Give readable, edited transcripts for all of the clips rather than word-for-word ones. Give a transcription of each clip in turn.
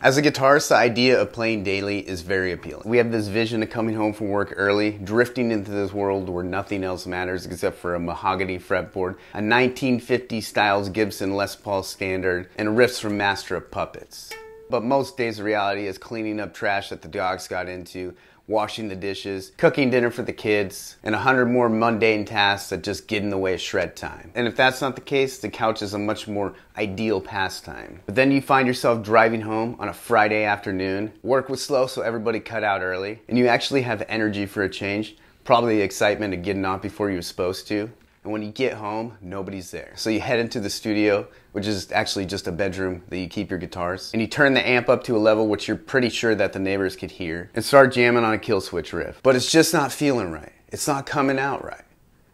As a guitarist, the idea of playing daily is very appealing. We have this vision of coming home from work early, drifting into this world where nothing else matters except for a mahogany fretboard, a 1950s styles Gibson Les Paul standard, and riffs from Master of Puppets. But most days the reality is cleaning up trash that the dogs got into, washing the dishes, cooking dinner for the kids, and 100 more mundane tasks that just get in the way of shred time. And if that's not the case, the couch is a much more ideal pastime. But then you find yourself driving home on a Friday afternoon, work was slow so everybody cut out early, and you actually have energy for a change, probably the excitement of getting off before you were supposed to. And when you get home, nobody's there. So you head into the studio, which is actually just a bedroom that you keep your guitars, and you turn the amp up to a level which you're pretty sure that the neighbors could hear, and start jamming on a kill switch riff. But it's just not feeling right. It's not coming out right.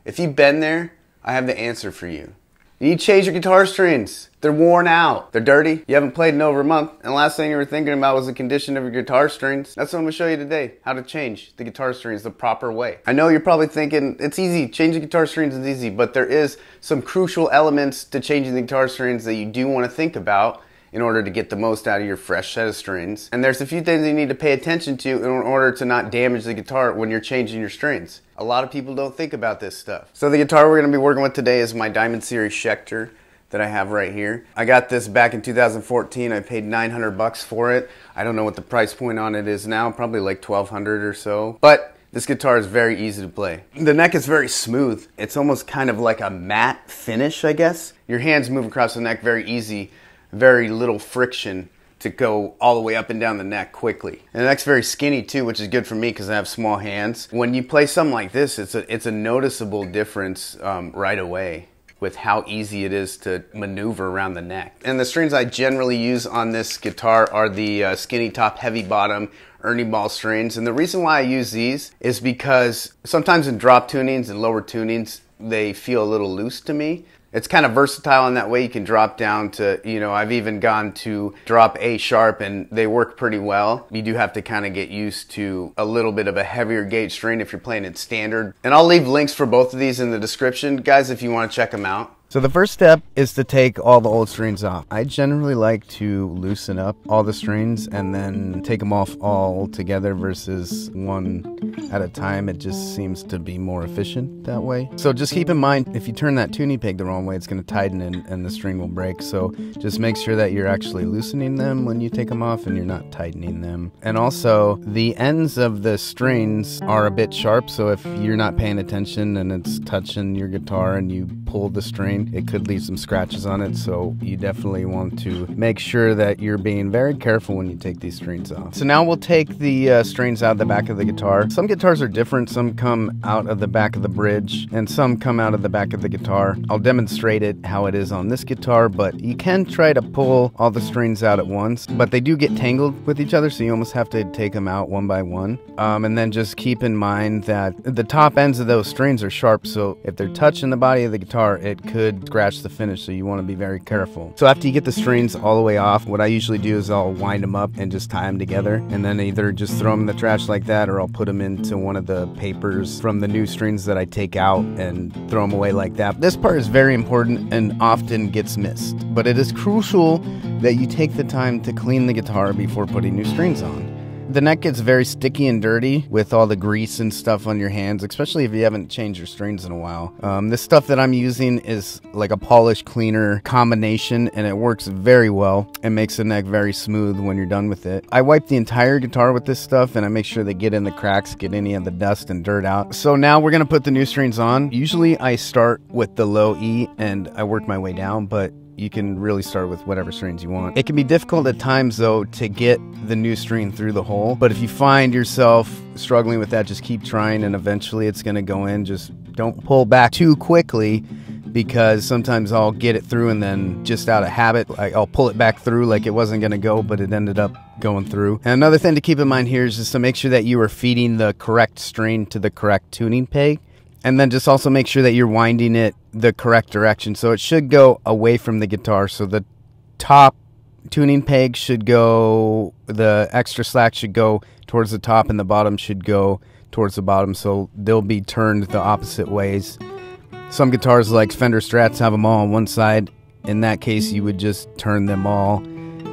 If you've been there, I have the answer for you. You need to change your guitar strings. They're worn out. They're dirty. You haven't played in over a month. And the last thing you were thinking about was the condition of your guitar strings. That's what I'm going to show you today. How to change the guitar strings the proper way. I know you're probably thinking, it's easy. Changing guitar strings is easy. But there is some crucial elements to changing the guitar strings that you do want to think about in order to get the most out of your fresh set of strings. And there's a few things you need to pay attention to in order to not damage the guitar when you're changing your strings. A lot of people don't think about this stuff. So the guitar we're going to be working with today is my Diamond Series Schecter that I have right here. I got this back in 2014. I paid 900 bucks for it. I don't know what the price point on it is now, probably like 1200 or so. But this guitar is very easy to play. The neck is very smooth. It's almost kind of like a matte finish, I guess. Your hands move across the neck very easy. Very little friction to go all the way up and down the neck quickly. And the neck's very skinny too, which is good for me because I have small hands. When you play something like this, it's a noticeable difference right away with how easy it is to maneuver around the neck. And the strings I generally use on this guitar are the skinny top, heavy bottom Ernie Ball strings. And the reason why I use these is because sometimes in drop tunings and lower tunings, they feel a little loose to me. It's kind of versatile in that way. You can drop down to, I've even gone to drop A sharp and they work pretty well. You do have to kind of get used to a little bit of a heavier gauge string if you're playing it standard. And I'll leave links for both of these in the description, guys, if you want to check them out. So the first step is to take all the old strings off. I generally like to loosen up all the strings and then take them off all together versus one at a time. It just seems to be more efficient that way. So just keep in mind, if you turn that tuning peg the wrong way, it's going to tighten and the string will break. So just make sure that you're actually loosening them when you take them off and you're not tightening them. And also, the ends of the strings are a bit sharp, so if you're not paying attention and it's touching your guitar and you pull the string, it could leave some scratches on it, so you definitely want to make sure that you're being very careful when you take these strings off. So now we'll take the strings out of the back of the guitar. Some guitars are different. Some come out of the back of the bridge and some come out of the back of the guitar. I'll demonstrate it how it is on this guitar, but you can try to pull all the strings out at once, but they do get tangled with each other, so you almost have to take them out one by one. And then just keep in mind that the top ends of those strings are sharp, so if they're touching the body of the guitar, it could scratch the finish, so you want to be very careful. So after you get the strings all the way off, what I usually do is I'll wind them up and just tie them together, and then either just throw them in the trash like that, or I'll put them into one of the papers from the new strings that I take out and throw them away like that. This part is very important and often gets missed, but it is crucial that you take the time to clean the guitar before putting new strings on. The neck gets very sticky and dirty with all the grease and stuff on your hands, especially if you haven't changed your strings in a while. This stuff that I'm using is like a polish cleaner combination, and it works very well and makes the neck very smooth when you're done with it. I wipe the entire guitar with this stuff, and I make sure they get in the cracks, get any of the dust and dirt out. So now we're going to put the new strings on. Usually I start with the low E and I work my way down, but you can really start with whatever strings you want. It can be difficult at times though to get the new string through the hole, but if you find yourself struggling with that, just keep trying and eventually it's going to go in. Just don't pull back too quickly, because sometimes I'll get it through and then just out of habit I'll pull it back through like it wasn't going to go, but it ended up going through. And another thing to keep in mind here is just to make sure that you are feeding the correct string to the correct tuning peg. And then just also make sure that you're winding it the correct direction. So it should go away from the guitar. So the top tuning peg should go, the extra slack should go towards the top, and the bottom should go towards the bottom. So they'll be turned the opposite ways. Some guitars like Fender Strats have them all on one side. In that case, you would just turn them all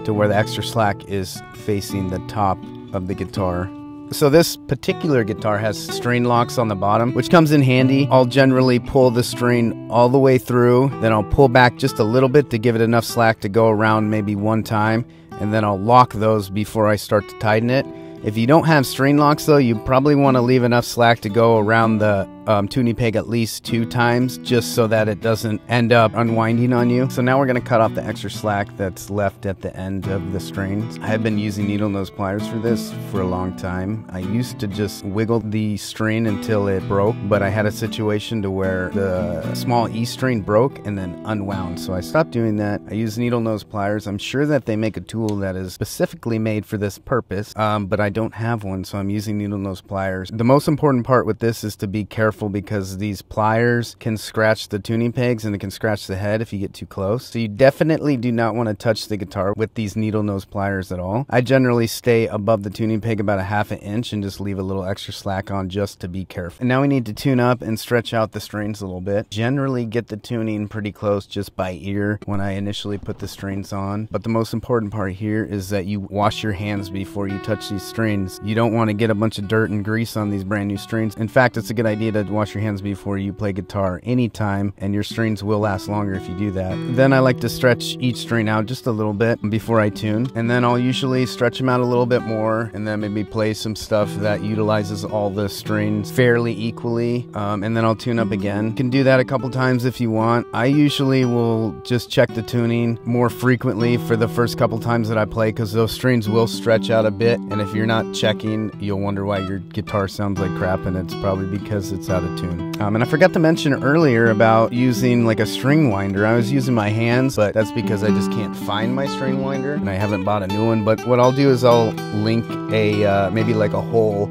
to to where the extra slack is facing the top of the guitar. So this particular guitar has string locks on the bottom, which comes in handy. I'll generally pull the string all the way through, then I'll pull back just a little bit to give it enough slack to go around maybe one time, and then I'll lock those before I start to tighten it. If you don't have string locks though, you probably want to leave enough slack to go around the tuning peg at least 2 times, just so that it doesn't end up unwinding on you. So now we're going to cut off the extra slack that's left at the end of the strings. I have been using needle nose pliers for this for a long time. I used to just wiggle the string until it broke, but I had a situation to where the small E string broke and then unwound, so I stopped doing that. I use needle nose pliers. I'm sure that they make a tool that is specifically made for this purpose, but I don't have one, so I'm using needle nose pliers. The most important part with this is to be careful, because these pliers can scratch the tuning pegs and it can scratch the head if you get too close. So you definitely do not want to touch the guitar with these needle nose pliers at all. I generally stay above the tuning peg about a 1/2 inch and just leave a little extra slack on just to be careful. And now we need to tune up and stretch out the strings a little bit. Generally get the tuning pretty close just by ear when I initially put the strings on. But the most important part here is that you wash your hands before you touch these strings. You don't want to get a bunch of dirt and grease on these brand new strings. In fact, it's a good idea to wash your hands before you play guitar anytime, and your strings will last longer if you do that. Then I like to stretch each string out just a little bit before I tune, and then I'll usually stretch them out a little bit more, and then maybe play some stuff that utilizes all the strings fairly equally, and then I'll tune up again. You can do that a couple times if you want. I usually will just check the tuning more frequently for the first couple times that I play, because those strings will stretch out a bit, and if you're not checking, you'll wonder why your guitar sounds like crap, and it's probably because it's out of tune. And I forgot to mention earlier about using like a string winder. I was using my hands, but that's because I just can't find my string winder and I haven't bought a new one. But what I'll do is I'll link a maybe like a whole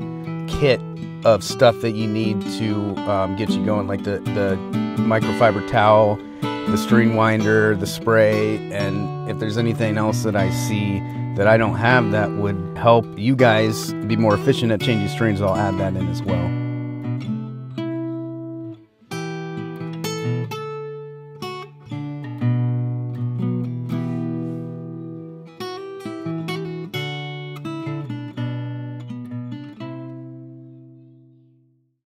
kit of stuff that you need to get you going, like the microfiber towel, the string winder, the spray, and if there's anything else that I see that I don't have that would help you guys be more efficient at changing strings, I'll add that in as well.